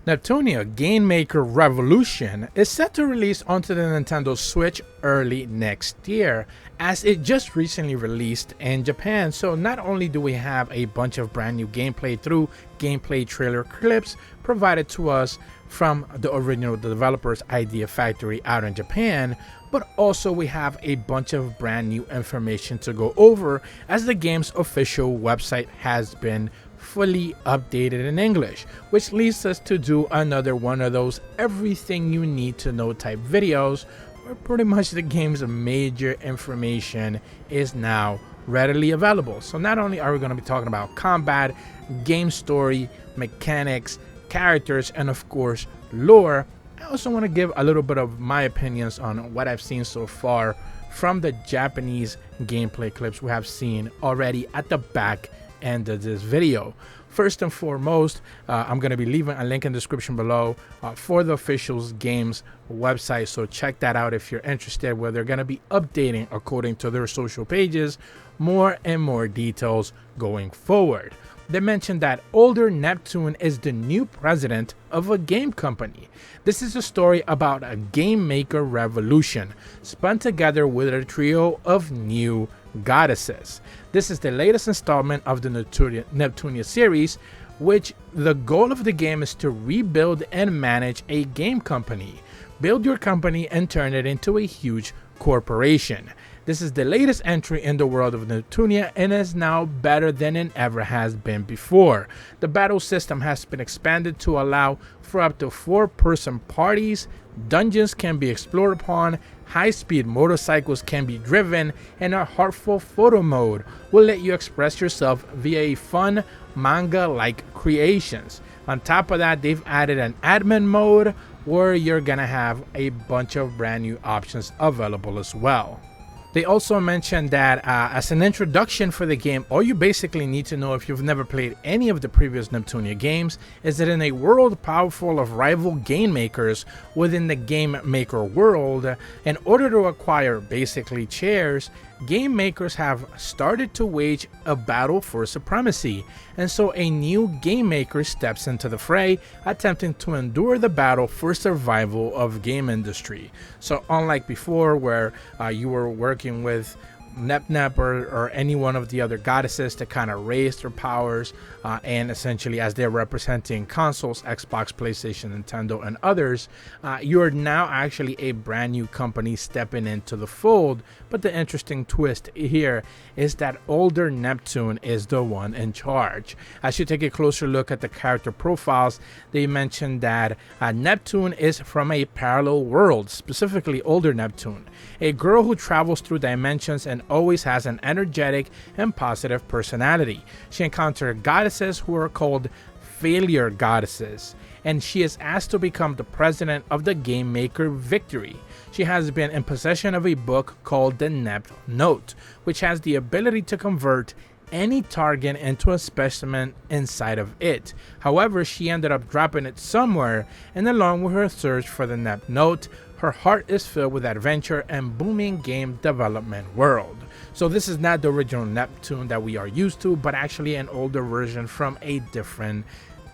Neptunia GameMaker Revolution is set to release onto the Nintendo Switch early next year, as it just recently released in Japan. So not only do we have a bunch of brand new gameplay through gameplay trailer clips provided to us from the original developers Idea Factory out in Japan, but also we have a bunch of brand new information to go over, as the game's official website has been fully updated in English, which leads us to do another one of those everything you need to know type videos, where pretty much the game's major information is now readily available. So not only are we going to be talking about combat, game story, mechanics, characters, and of course lore, I also want to give a little bit of my opinions on what I've seen so far from the Japanese gameplay clips we have seen already at the back end of this video. First and foremost, I'm going to be leaving a link in the description below for the official game's website, so check that out if you're interested, where they're going to be updating, according to their social pages, more and more details going forward. They mentioned that older Neptune is the new president of a game company. This is a story about a game maker revolution spun together with a trio of new goddesses. This is the latest installment of the Neptunia series, which the goal of the game is to rebuild and manage a game company. Build your company and turn it into a huge corporation. This is the latest entry in the world of Neptunia and is now better than it ever has been before. The battle system has been expanded to allow for up to 4-person parties, dungeons can be explored upon, high-speed motorcycles can be driven, and a heartful photo mode will let you express yourself via fun manga-like creations. On top of that, they've added an admin mode where you're gonna have a bunch of brand new options available as well. They also mentioned that as an introduction for the game, all you basically need to know if you've never played any of the previous Neptunia games is that in a world powerful of rival game makers within the game maker world, in order to acquire basically chairs, game makers have started to wage a battle for supremacy, and so a new game maker steps into the fray, attempting to endure the battle for survival of game industry. So unlike before, where you were working with Nep or any one of the other goddesses to kind of raise their powers, and essentially as they're representing consoles, Xbox, PlayStation, Nintendo, and others, you are now actually a brand new company stepping into the fold. But the interesting twist here is that older Neptune is the one in charge. As you take a closer look at the character profiles, they mentioned that Neptune is from a parallel world, specifically older Neptune, a girl who travels through dimensions and always has an energetic and positive personality. She encountered goddesses who are called failure goddesses, and she is asked to become the president of the game maker Victory. She has been in possession of a book called the Nept Note, which has the ability to convert any target into a specimen inside of it. However, she ended up dropping it somewhere, and along with her search for the Nept Note, her heart is filled with adventure and booming game development world. So this is not the original Neptune that we are used to, but actually an older version from a different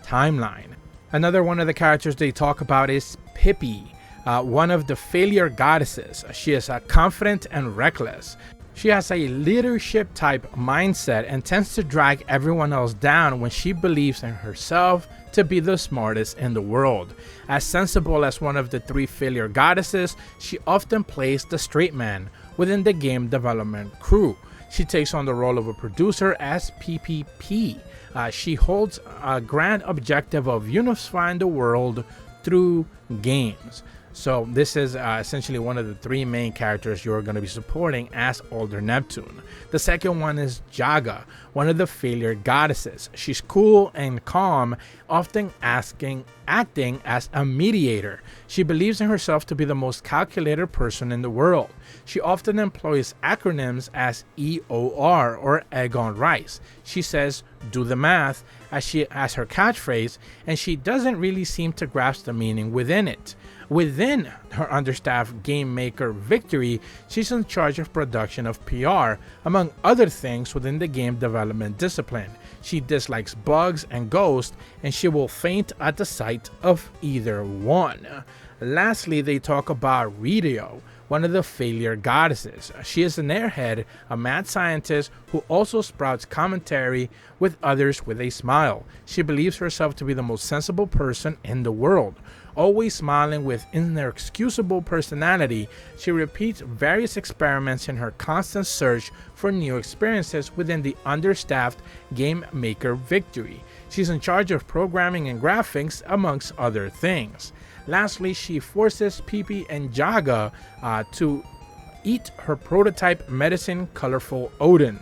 timeline. Another one of the characters they talk about is Pippi, one of the failure goddesses. She is confident and reckless. She has a leadership type mindset and tends to drag everyone else down when she believes in herself to be the smartest in the world. As sensible as one of the 3 failure goddesses, she often plays the straight man within the game development crew. She takes on the role of a producer as PPP. She holds a grand objective of unifying the world through games. So this is essentially one of the 3 main characters you're going to be supporting as older Neptune. The second one is Jaga, one of the failure goddesses. She's cool and calm, often acting as a mediator. She believes in herself to be the most calculated person in the world. She often employs acronyms as EOR, or egg on rice. She says, "Do the math," as her catchphrase, and she doesn't really seem to grasp the meaning within it. Within her understaffed game maker Victory, she's in charge of production of PR, among other things within the game development discipline. She dislikes bugs and ghosts, and she will faint at the sight of either one. Lastly, they talk about Rio, one of the failure goddesses. She is an airhead, a mad scientist who also sprouts commentary with others with a smile. She believes herself to be the most sensible person in the world. Always smiling with inexcusable personality, she repeats various experiments in her constant search for new experiences within the understaffed GameMaker Victory. She's in charge of programming and graphics, amongst other things. Lastly, she forces Pipi and Jaga to eat her prototype medicine colorful Odin.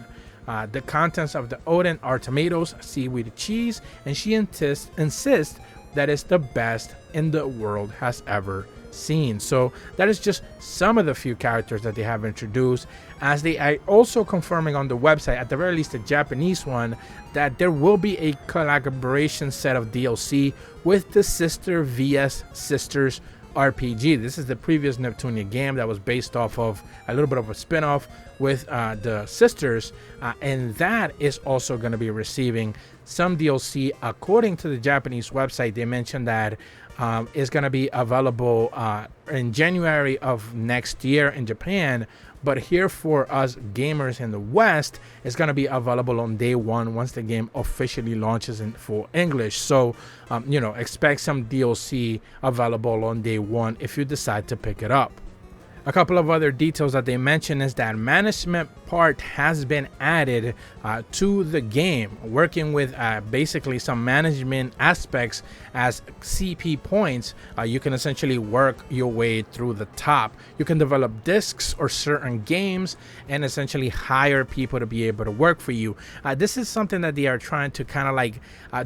The contents of the Odin are tomatoes, seaweed, cheese, and she insists that it's the best in the world has ever seen. So that is just some of the few characters that they have introduced, as they are also confirming on the website, at the very least the Japanese one, that there will be a collaboration set of DLC with the Sister vs Sisters RPG. This is the previous Neptunia game that was based off of a little bit of a spin-off with the sisters, and that is also going to be receiving some DLC. According to the Japanese website, they mentioned that is going to be available in January of next year in Japan, but here for us gamers in the West, it's going to be available on day one once the game officially launches in full English. So expect some DLC available on day one if you decide to pick it up. A couple of other details that they mention is that management part has been added to the game, working with basically some management aspects as CP points. You can essentially work your way through the top. You can develop discs or certain games and essentially hire people to be able to work for you. This is something that they are trying to kind of like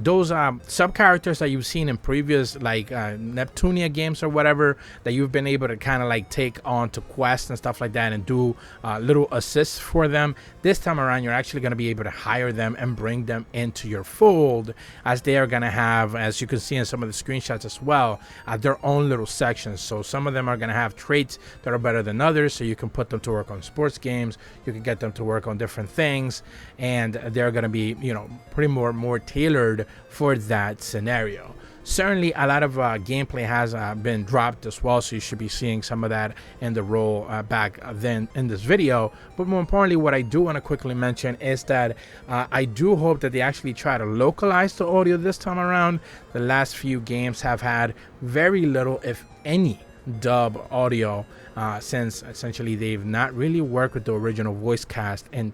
those sub characters that you've seen in previous like Neptunia games or whatever, that you've been able to kind of like take on to quests and stuff like that and do little assists for them. This time around, you're actually going to be able to hire them and bring them into your fold, as they are going to have, as you can see in some of the screenshots as well, their own little sections. So some of them are going to have traits that are better than others, so you can put them to work on sports games, you can get them to work on different things, and they're going to be pretty more tailored for that scenario. Certainly a lot of gameplay has been dropped as well, so you should be seeing some of that in the roll back then in this video. But more importantly, what I do want to quickly mention is that I do hope that they actually try to localize the audio this time around. The last few games have had very little, if any, dub audio, since essentially they've not really worked with the original voice cast in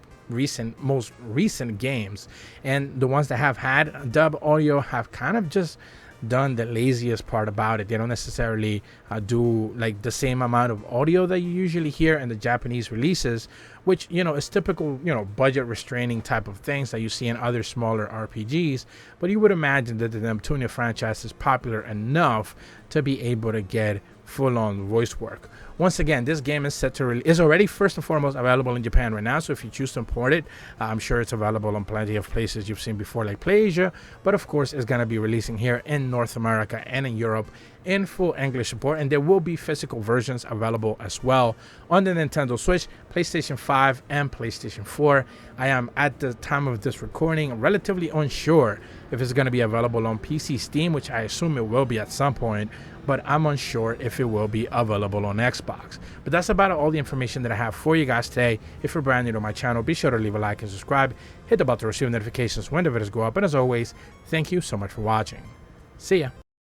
most recent games, and the ones that have had dub audio have kind of just done the laziest part about it. They don't necessarily do like the same amount of audio that you usually hear in the Japanese releases, which is typical budget restraining type of things that you see in other smaller RPGs. But you would imagine that the Neptunia franchise is popular enough to be able to get full-on voice work. Once again, this game is set to is already first and foremost available in Japan right now, so if you choose to import it, I'm sure it's available on plenty of places you've seen before, like PlayAsia, but of course it's going to be releasing here in North America and in Europe in full English support, and there will be physical versions available as well on the Nintendo Switch, PlayStation 5, and PlayStation 4. I am, at the time of this recording, relatively unsure if it's going to be available on PC Steam, which I assume it will be at some point, but I'm unsure if it will be available on Xbox. But that's about all the information that I have for you guys today. If you're brand new to my channel, be sure to leave a like and subscribe. Hit the bell to receive notifications when the videos go up. And as always, thank you so much for watching. See ya.